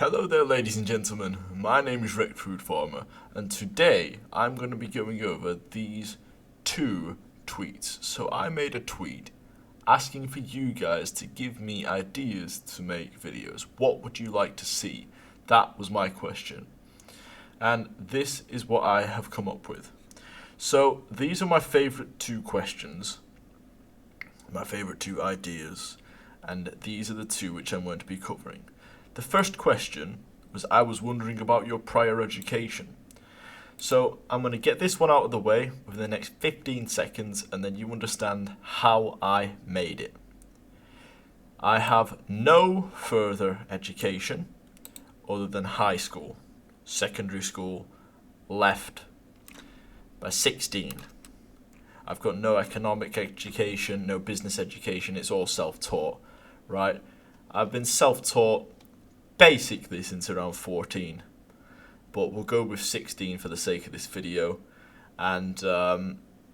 Hello there, ladies and gentlemen. My name is Rick Food Farmer, and today I'm going to be going over these two tweets. So I made a tweet asking for you guys to give me ideas to make videos. What would you like to see? That was my question. And this is what I have come up with. So these are my favorite two questions, my favorite two ideas, and these are the two which I'm going to be covering. The first question was I was wondering about your prior education. So I'm going to get this one out of the way within the next 15 seconds and then you understand how I made it. I have no further education other than high school, secondary school, left by 16. I've got no economic education, no business education, it's all self-taught, right? I've been self-taught basically since around 14, but we'll go with 16 for the sake of this video, and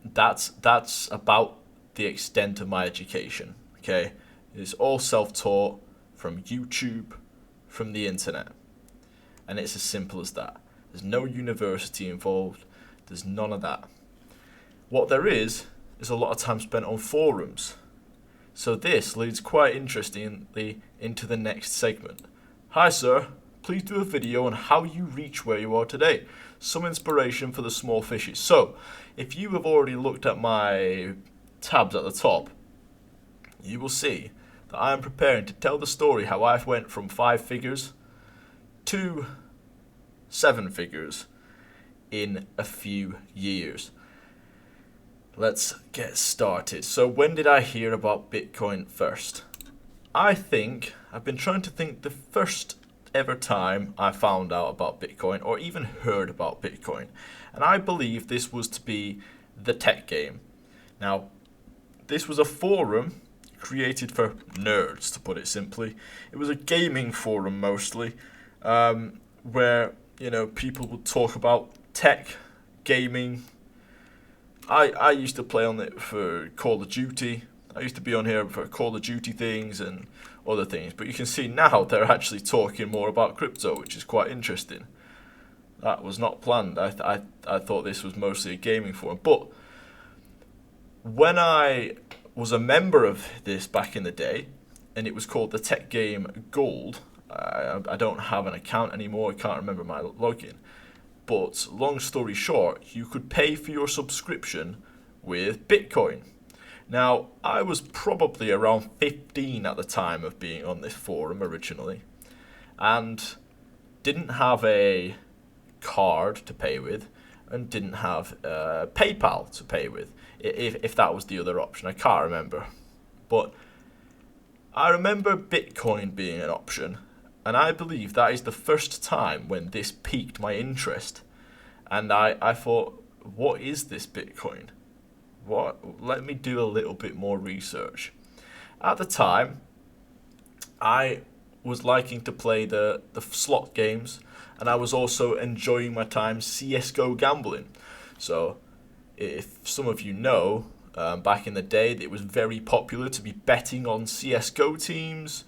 that's about the extent of my education. Okay, it's all self-taught from YouTube, from the internet, and it's as simple as that. There's no university involved, there's none of that. What there is a lot of time spent on forums. So this leads quite interestingly into the next segment. Hi sir, please do a video on how you reach where you are today. Some inspiration for the small fishes. So, if you have already looked at my tabs at the top, you will see that I am preparing to tell the story how I went from 5 figures to 7 figures in a few years. Let's get started. So when did I hear about Bitcoin first? I've been trying to think the first ever time I found out about Bitcoin or even heard about Bitcoin. And I believe this was to be the tech game. Now, this was a forum created for nerds, to put it simply. It was a gaming forum mostly, where, people would talk about tech, gaming. I used to play on it for Call of Duty. I used to be on here for Call of Duty things and other things, but you can see now they're actually talking more about crypto, which is quite interesting. That was not planned. I thought this was mostly a gaming forum, but when I was a member of this back in the day, and it was called the Tech Game Gold, I don't have an account anymore, I can't remember my login. But long story short, you could pay for your subscription with Bitcoin. Now, I was probably around 15 at the time of being on this forum originally, and didn't have a card to pay with, and didn't have PayPal to pay with, if that was the other option. I can't remember. But I remember Bitcoin being an option, and I believe that is the first time when this piqued my interest. And I thought, what is this Bitcoin? Let me do a little bit more research. At the time, I was liking to play the slot games, and I was also enjoying my time CSGO gambling. So, if some of you know, back in the day, it was very popular to be betting on CSGO teams,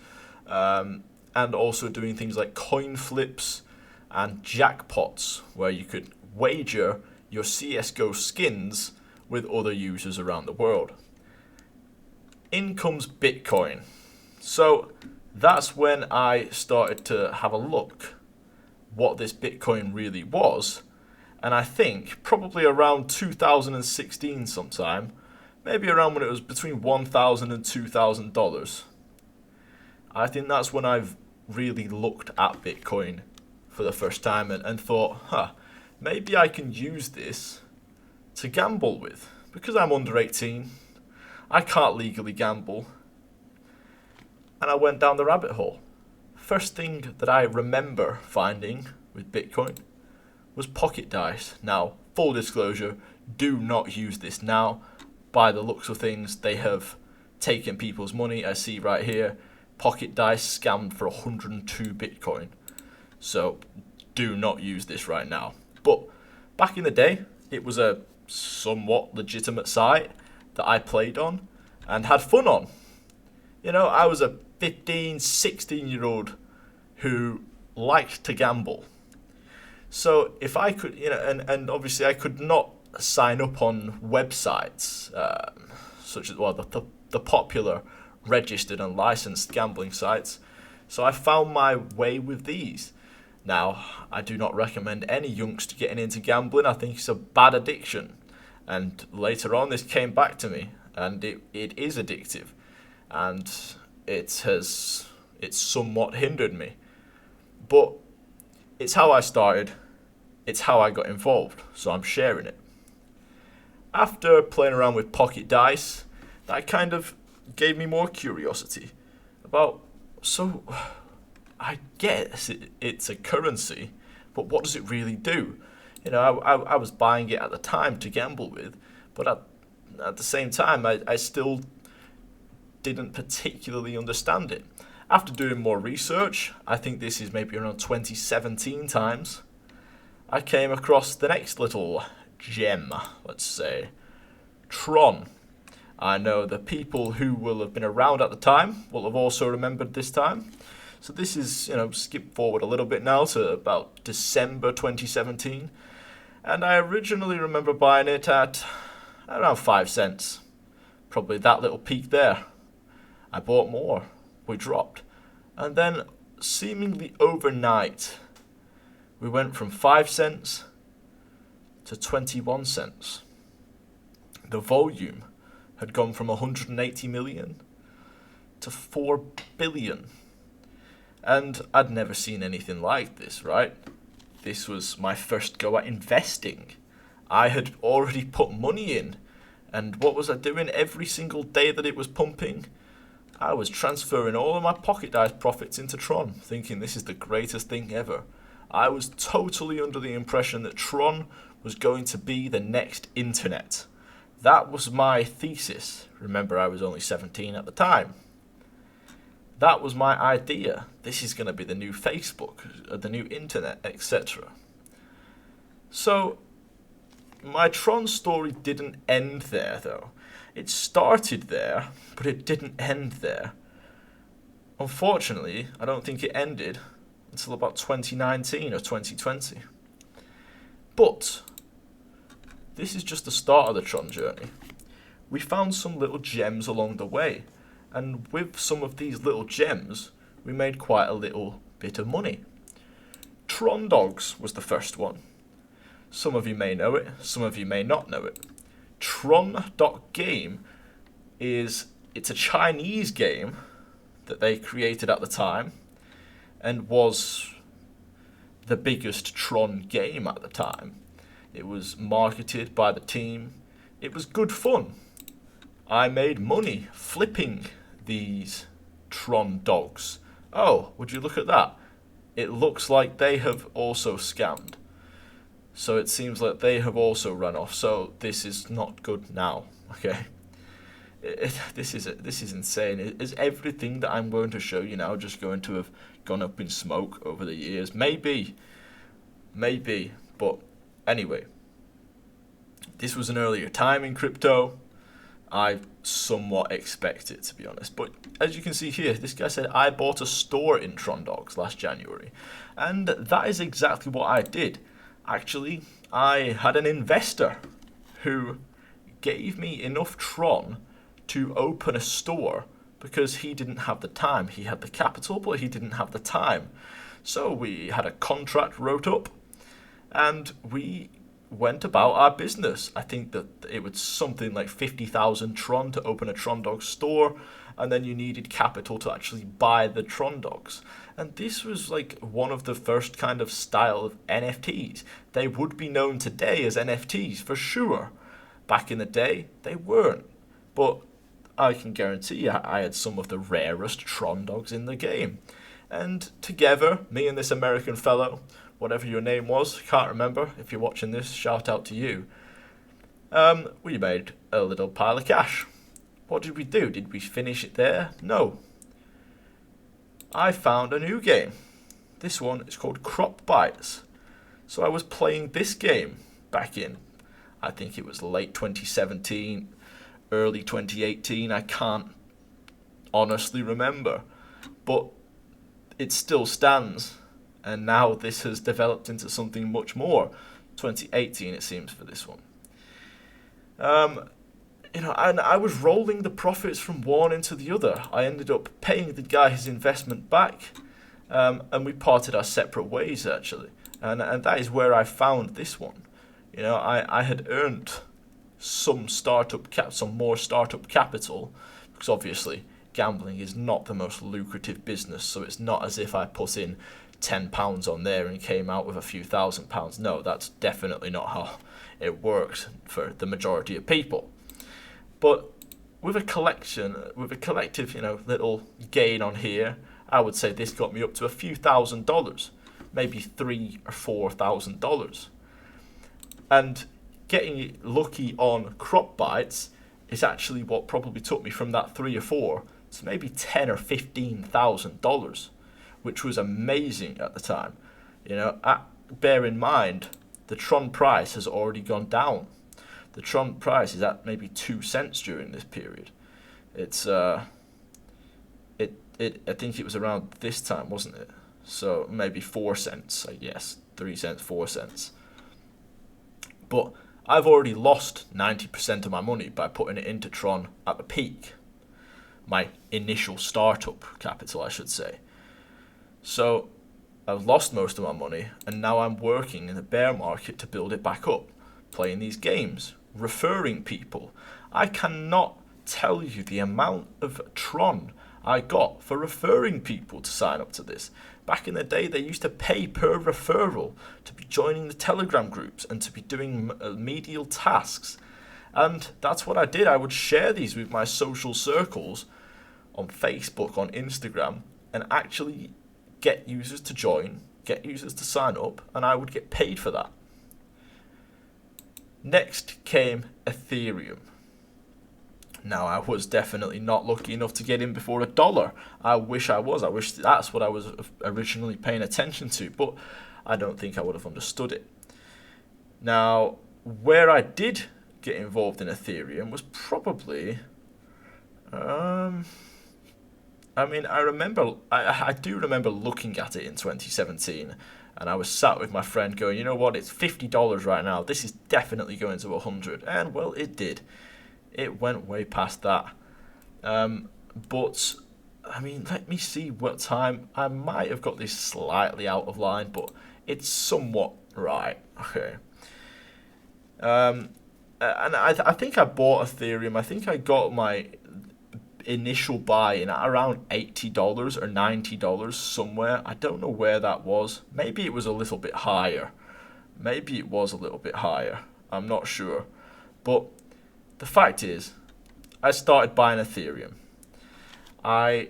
and also doing things like coin flips and jackpots, where you could wager your CSGO skins with other users around the world. In comes Bitcoin. So that's when I started to have a look what this Bitcoin really was, and I think probably around 2016 sometime, maybe around when it was between $1,000 and $2,000. I think that's when I've really looked at Bitcoin for the first time and thought, maybe I can use this to gamble with, because I'm under 18, I can't legally gamble, and I went down the rabbit hole. First thing that I remember finding with Bitcoin was pocket dice. Now, full disclosure, do not use this now. By the looks of things, they have taken people's money. I see right here, pocket dice scammed for 102 Bitcoin. So, do not use this right now. But back in the day, it was a somewhat legitimate site that I played on and had fun on. I was a 15, 16-year-old who liked to gamble. So if I could, and obviously I could not sign up on websites such as, well, the popular registered and licensed gambling sites. So I found my way with these. Now, I do not recommend any youngster getting into gambling. I think it's a bad addiction. And later on, this came back to me, and it is addictive, and it's somewhat hindered me. But it's how I started. It's how I got involved, so I'm sharing it. After playing around with pocket dice, that kind of gave me more curiosity about, so I guess it's a currency, but what does it really do? I was buying it at the time to gamble with, but at the same time, I still didn't particularly understand it. After doing more research, I think this is maybe around 2017 times, I came across the next little gem, let's say, Tron. I know the people who will have been around at the time will have also remembered this time. So this is, skip forward a little bit now to about December 2017. And I originally remember buying it at around 5 cents. Probably that little peak there. I bought more. We dropped. And then, seemingly overnight, we went from 5 cents to 21 cents. The volume had gone from 180 million to 4 billion. And I'd never seen anything like this, right? This was my first go at investing. I had already put money in. And what was I doing every single day that it was pumping? I was transferring all of my pocket dice profits into Tron, thinking this is the greatest thing ever. I was totally under the impression that Tron was going to be the next internet. That was my thesis. Remember, I was only 17 at the time. That was my idea. This is going to be the new Facebook, the new internet, etc. So, my Tron story didn't end there, though. It started there, but it didn't end there. Unfortunately, I don't think it ended until about 2019 or 2020. But this is just the start of the Tron journey. We found some little gems along the way, and with some of these little gems, we made quite a little bit of money. Tron Dogs was the first one. Some of you may know it, some of you may not know it. Tron.game it's a Chinese game that they created at the time and was the biggest Tron game at the time. It was marketed by the team. It was good fun. I made money flipping these Tron dogs. Oh, would you look at that? It looks like they have also scammed. So it seems like they have also run off. So this is not good now. Okay. This is insane. Is everything that I'm going to show you now just going to have gone up in smoke over the years? Maybe. But anyway, this was an earlier time in crypto. I somewhat expect it, to be honest. But as you can see here, this guy said, I bought a store in Tron Dogs last January. And that is exactly what I did. Actually, I had an investor who gave me enough Tron to open a store because he didn't have the time. He had the capital, but he didn't have the time. So we had a contract wrote up and we went about our business. I think that it was something like 50,000 Tron to open a Tron Dog store, and then you needed capital to actually buy the Tron Dogs. And this was like one of the first kind of style of NFTs. They would be known today as NFTs for sure. Back in the day, they weren't. But I can guarantee you I had some of the rarest Tron Dogs in the game. And together, me and this American fellow, whatever your name was, can't remember. If you're watching this, shout out to you. We made a little pile of cash. What did we do? Did we finish it there? No. I found a new game. This one is called Crop Bites. So I was playing this game back in, I think it was late 2017, early 2018. I can't honestly remember. But it still stands. And now this has developed into something much more. 2018 it seems for this one. And I was rolling the profits from one into the other. I ended up paying the guy his investment back, and we parted our separate ways actually. And that is where I found this one. I had earned some more startup capital, because obviously gambling is not the most lucrative business. So it's not as if I put in £10 on there and came out with a few £1,000s. No, that's definitely not how it works for the majority of people. But with a collective, little gain on here, I would say this got me up to a few $1,000s, maybe $3,000 or $4,000. And getting lucky on crop bites is actually what probably took me from that 3 or 4 to maybe $10,000 or $15,000, which was amazing at the time. Bear in mind, the Tron price has already gone down. The Tron price is at maybe 2 cents during this period. I think it was around this time, wasn't it? So maybe 4 cents, I guess. 3 cents, 4 cents. But I've already lost 90% of my money by putting it into Tron at the peak. My initial startup capital, I should say. So I've lost most of my money, and now I'm working in the bear market to build it back up, playing these games, referring people. I cannot tell you the amount of Tron I got for referring people to sign up to this. Back in the day, they used to pay per referral to be joining the Telegram groups and to be doing medial tasks. And that's what I did. I would share these with my social circles on Facebook, on Instagram, and actually get users to join, get users to sign up, and I would get paid for that. Next came Aetherium. Now, I was definitely not lucky enough to get in before $1. I wish I was. I wish that's what I was originally paying attention to, but I don't think I would have understood it. Now, where I did get involved in Aetherium was probably... I do remember looking at it in 2017, and I was sat with my friend going, you know what, it's $50 right now. This is definitely going to 100. And, well, it did. It went way past that. But, let me see what time. I might have got this slightly out of line, but it's somewhat right. Okay. And I think I bought Aetherium. I think I got my initial buy in at around $80 or $90 somewhere. I don't know where that was. Maybe it was a little bit higher. I'm not sure. But the fact is, I started buying Aetherium. I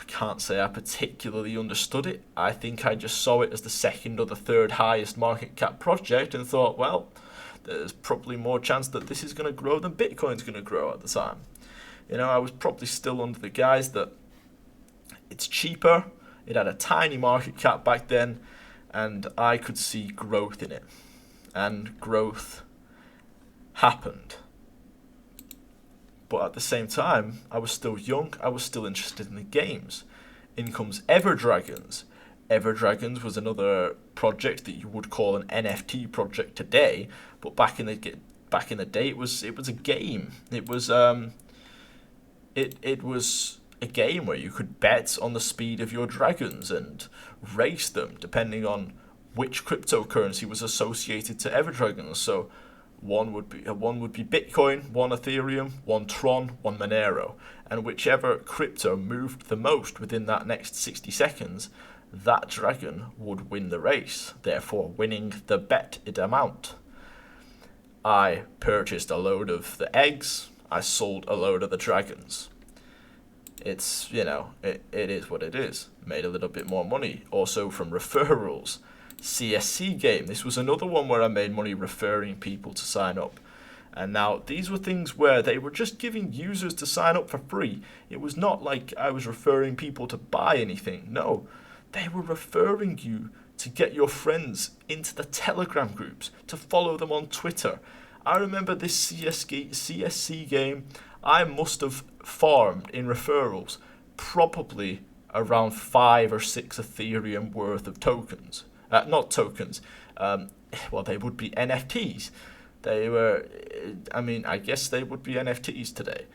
can't say I particularly understood it. I think I just saw it as the second or the third highest market cap project and thought, well, there's probably more chance that this is going to grow than Bitcoin's going to grow at the time. I was probably still under the guise that it's cheaper, it had a tiny market cap back then, and I could see growth in it. And growth happened. But at the same time, I was still young, I was still interested in the games. In comes Everdragons. Everdragons was another project that you would call an NFT project today, but back in the day, it was a game. It was a game where you could bet on the speed of your dragons and race them depending on which cryptocurrency was associated to Everdragons. So one would be Bitcoin, one Aetherium, one Tron, one Monero, and whichever crypto moved the most within that next 60 seconds, that dragon would win the race, therefore winning the betted amount. I purchased a load of the eggs, I sold a load of the dragons. It's, it is what it is. Made a little bit more money. Also from referrals. CSC game. This was another one where I made money referring people to sign up. And now these were things where they were just giving users to sign up for free. It was not like I was referring people to buy anything. No, they were referring you to get your friends into the Telegram groups, to follow them on Twitter. I remember this CSC game, I must have farmed in referrals probably around 5 or 6 Ethereum worth of tokens. Not tokens. Well, they would be NFTs. They were, I mean, I guess they would be NFTs today.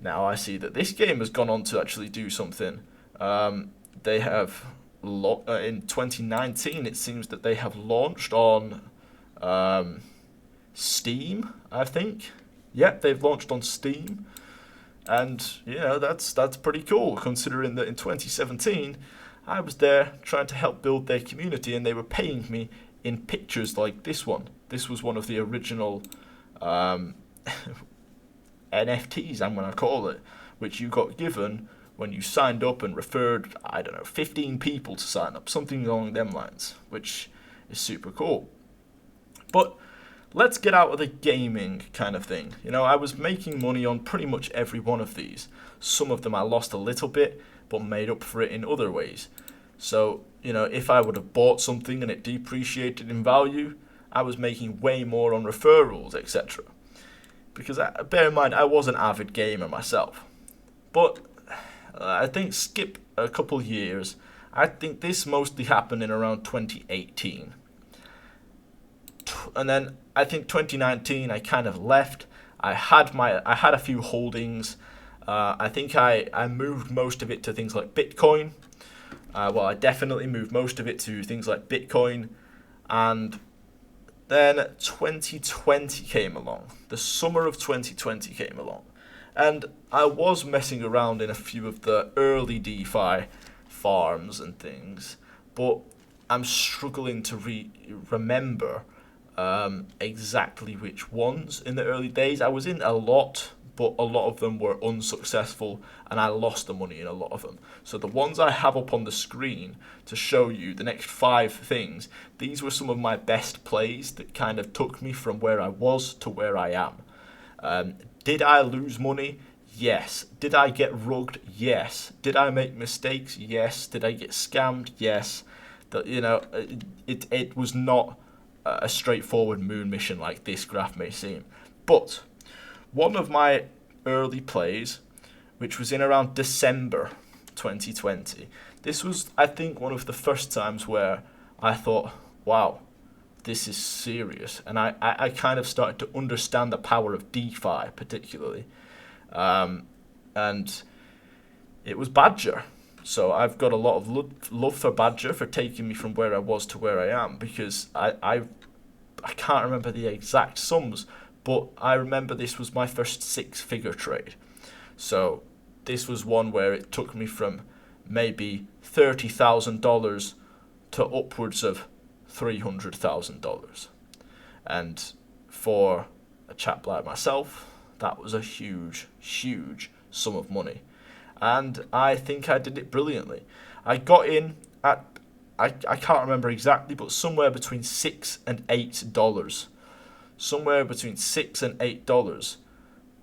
Now I see that this game has gone on to actually do something. They have, in 2019, it seems that they have launched on Steam, I think. Yep, they've launched on Steam. And, you know, that's pretty cool, considering that in 2017, I was there trying to help build their community, and they were paying me in pictures like this one. This was one of the original NFTs, I'm going to call it, which you got given when you signed up and referred, I don't know, 15 people to sign up, something along them lines, which is super cool. But let's get out of the gaming kind of thing. You know, I was making money on pretty much every one of these. Some of them I lost a little bit, but made up for it in other ways. So, you know, if I would have bought something and it depreciated in value, I was making way more on referrals, etc. Because bear in mind, I was an avid gamer myself. But I think skip a couple years, I think this mostly happened in around 2018. And then I think 2019 I kind of left. I had a few holdings. I think I moved most of it to things like Bitcoin. Well, I definitely moved most of it to things like Bitcoin. And then 2020 came along. The summer of 2020 came along. And I was messing around in a few of the early DeFi farms and things. But I'm struggling to remember exactly which ones in the early days. I was in a lot, but a lot of them were unsuccessful, and I lost the money in a lot of them. So the ones I have up on the screen to show you, the next 5 things, these were some of my best plays that kind of took me from where I was to where I am. Did I lose money? Yes. Did I get rugged? Yes. Did I make mistakes? Yes. Did I get scammed? Yes. It was not a straightforward moon mission like this graph may seem. But one of my early plays, which was in around December 2020, this was, I think, one of the first times where I thought, wow, this is serious. And I kind of started to understand the power of DeFi, particularly. And it was Badger. So I've got a lot of love for Badger for taking me from where I was to where I am, because I can't remember the exact sums, but I remember this was my first 6-figure trade. So this was one where it took me from maybe $30,000 to upwards of $300,000. And for a chap like myself, that was a huge, huge sum of money. And I think I did it brilliantly. I got in at, I can't remember exactly, but somewhere between $6 and $8. Somewhere between $6 and $8,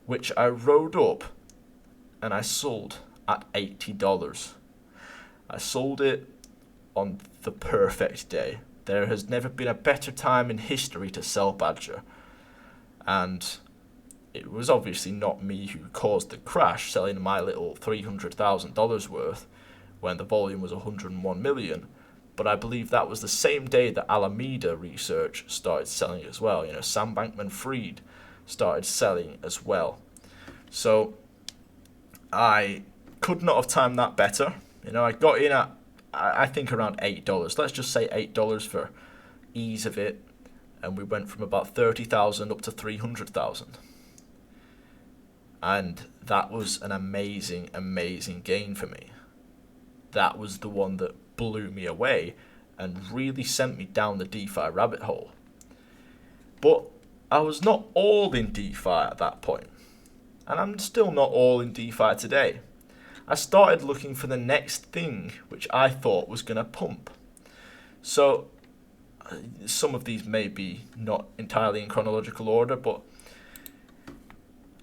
which I rode up and I sold at $80. I sold it on the perfect day. There has never been a better time in history to sell Badger. And it was obviously not me who caused the crash, selling my little $300,000 worth when the volume was 101 million. But I believe that was the same day that Alameda Research started selling as well. You know, Sam Bankman-Fried started selling as well. So I could not have timed that better. You know, I got in at, I think, around $8. Let's just say $8 for ease of it. And we went from about 30,000 up to 300,000. And that was an amazing, amazing gain for me. That was the one that blew me away and really sent me down the DeFi rabbit hole. But I was not all in DeFi at that point. And I'm still not all in DeFi today. I started looking for the next thing which I thought was going to pump. So some of these may be not entirely in chronological order, but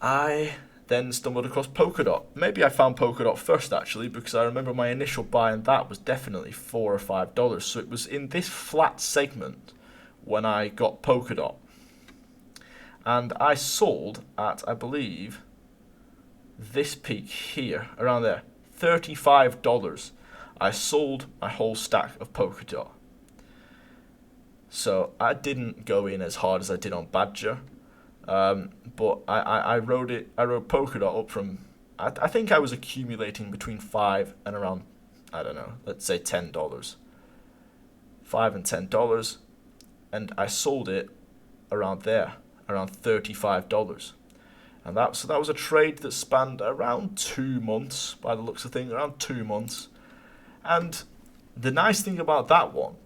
I then stumbled across Polkadot. Maybe I found Polkadot first, actually, because I remember my initial buy in that was definitely $4 or $5. So it was in this flat segment when I got Polkadot. And I sold at, I believe, this peak here, around there, $35. I sold my whole stack of Polkadot. So I didn't go in as hard as I did on Badger, but I rode Polkadot up from, I think I was accumulating between $5 and around, I don't know, let's say $10. $5 and $10, and I sold it around there, around $35. And that was a trade that spanned around 2 months, by the looks of things, around 2 months. And the nice thing about that one,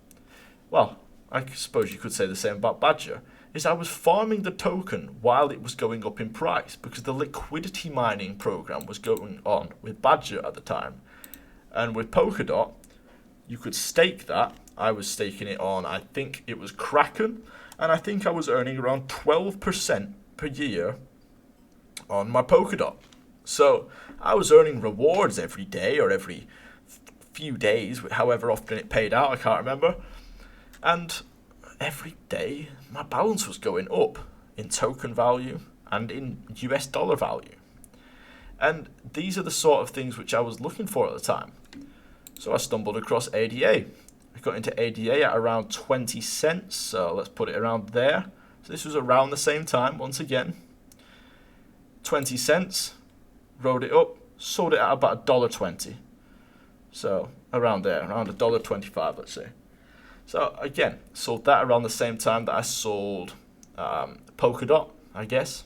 well, I suppose you could say the same about Badger, is I was farming the token while it was going up in price, because the liquidity mining program was going on with Badger at the time. And with Polkadot, you could stake that. I was staking it on, I think it was Kraken, and I think I was earning around 12% per year on my Polkadot. So I was earning rewards every day or every few days, however often it paid out, I can't remember. And every day my balance was going up in token value and in US dollar value. And these are the sort of things which I was looking for at the time. So I stumbled across ADA. I got into ADA at around 20 cents, so let's put it around there. So this was around the same time, once again. 20 cents, rode it up, sold it at about $1.20. So around there, around $1.25, let's say. So again, sold that around the same time that I sold Polkadot, I guess.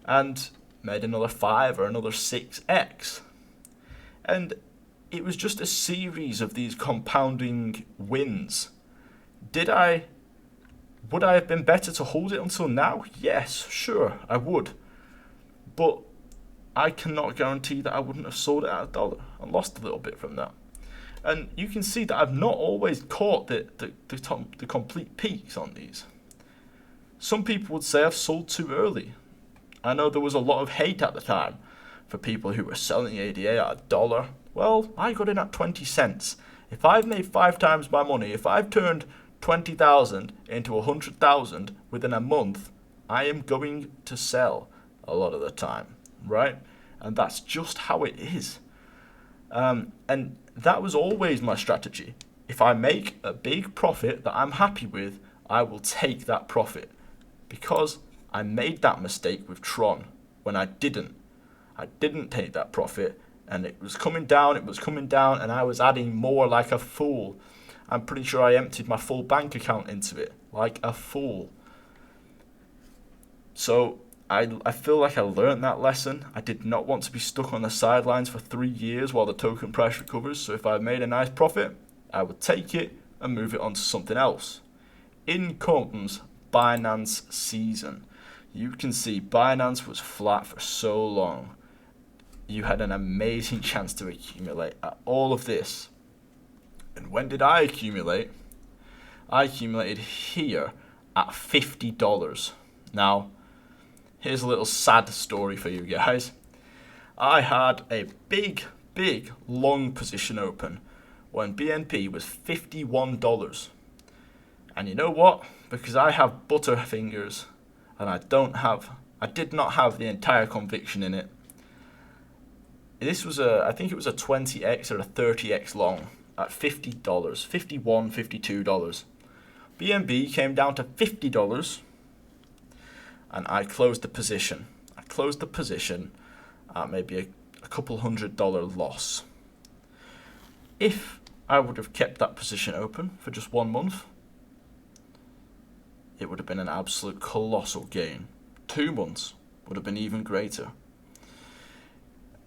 And made another 5 or another 6x. And it was just a series of these compounding wins. Would I have been better to hold it until now? Yes, sure, I would. But I cannot guarantee that I wouldn't have sold it at $1 and lost a little bit from that. And you can see that I've not always caught the complete peaks on these. Some people would say I've sold too early. I know there was a lot of hate at the time for people who were selling ADA at $1. Well, I got in at 20 cents. If I've made 5 times my money, if I've turned 20,000 into 100,000 within a month, I am going to sell a lot of the time, right? And that's just how it is. And that was always my strategy. If I make a big profit that I'm happy with, I will take that profit. Because I made that mistake with Tron when I didn't. I didn't take that profit, and it was coming down, and I was adding more like a fool. I'm pretty sure I emptied my full bank account into it, like a fool. So I feel like I learned that lesson. I did not want to be stuck on the sidelines for 3 years while the token price recovers. So if I made a nice profit, I would take it and move it on to something else. In comes Binance season. You can see Binance was flat for so long. You had an amazing chance to accumulate at all of this. And when did I accumulate? I accumulated here at $50. Now, here's a little sad story for you guys. I had a big, long position open when BNP was $51. And you know what? Because I have butterfingers and I did not have the entire conviction in it. This was I think it was a 20x or a 30x long at $50, $51, $52. BNB came down to $50 and I closed the position. I closed the position at maybe a couple $100 loss. If I would have kept that position open for just 1 month, it would have been an absolute colossal gain. 2 months would have been even greater.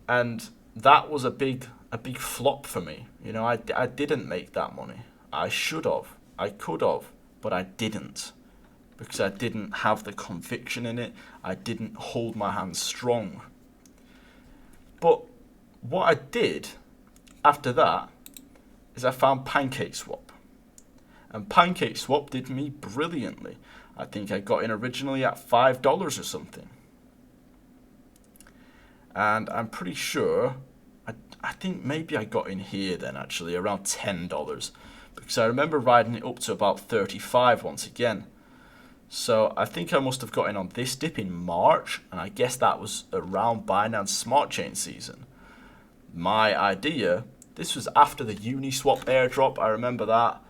And that was a big flop for me. You know, I didn't make that money. I should have. I could have, but I didn't. Because I didn't have the conviction in it. I didn't hold my hands strong. But what I did after that is I found Pancake Swap. And Pancake Swap did me brilliantly. I think I got in originally at $5 or something. And I'm pretty sure, I think maybe I got in here then actually, around $10. Because I remember riding it up to about 35 once again. So I think I must have got in on this dip in March, and I guess that was around Binance Smart Chain season. My idea This was after the Uniswap airdrop. I remember that.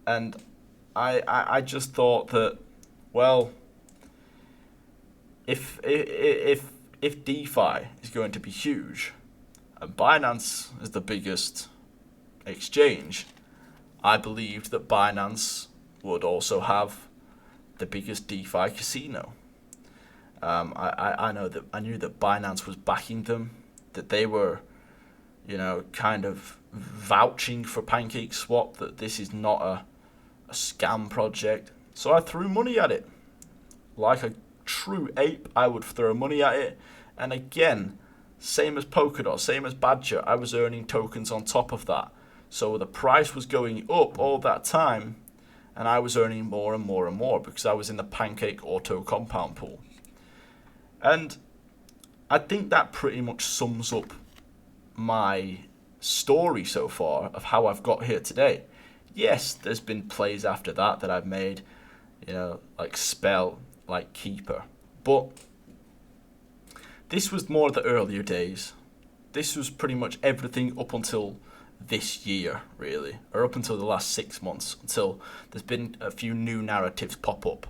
And I just thought that, well, if DeFi is going to be huge, and Binance is the biggest exchange, I believed that Binance would also have the biggest DeFi casino. I knew that Binance was backing them, that they were, kind of vouching for Pancake Swap, that this is not a scam project. So I threw money at it. Like a true ape, I would throw money at it. And again, same as Polkadot, same as Badger, I was earning tokens on top of that. So the price was going up all that time, and I was earning more and more and more because I was in the Pancake Auto Compound pool. And I think that pretty much sums up my story so far of how I've got here today. Yes, there's been plays after that I've made, like Spell, like Keeper. But this was more of the earlier days. This was pretty much everything up until this year, really, or up until the last 6 months, until there's been a few new narratives pop up.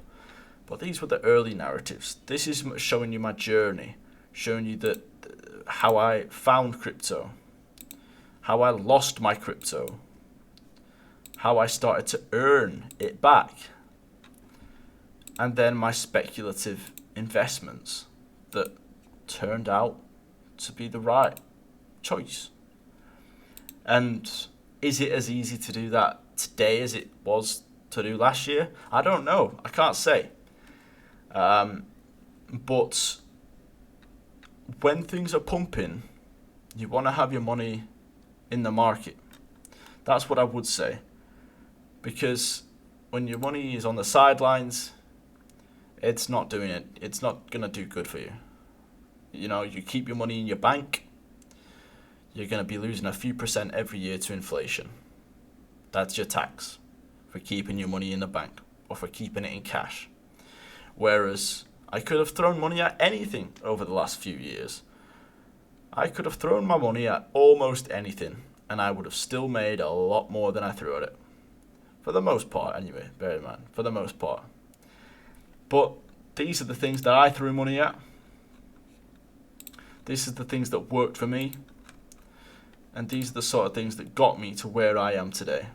But these were the early narratives. This is showing you my journey, showing you that how I found crypto, how I lost my crypto, how I started to earn it back, and then my speculative investments that turned out to be the right choice. And is it as easy to do that today as it was to do last year? I don't know. I can't say. But when things are pumping, you want to have your money in the market. That's what I would say. Because when your money is on the sidelines, it's not doing it. It's not going to do good for you. You keep your money in your bank, you're going to be losing a few percent every year to inflation. That's your tax for keeping your money in the bank or for keeping it in cash. Whereas I could have thrown money at anything over the last few years. I could have thrown my money at almost anything, and I would have still made a lot more than I threw at it. For the most part, anyway, bear in mind, for the most part. But these are the things that I threw money at. These are the things that worked for me. And these are the sort of things that got me to where I am today.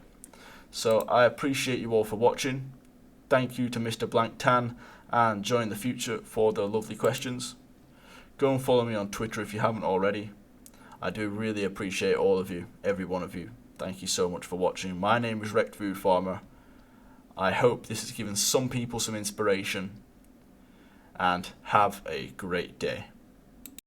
So I appreciate you all for watching. Thank you to Mr. Blank Tan and Join the Future for the lovely questions. Go and follow me on Twitter if you haven't already. I do really appreciate all of you, every one of you. Thank you so much for watching. My name is Wrecked Food Farmer. I hope this has given some people some inspiration. And have a great day.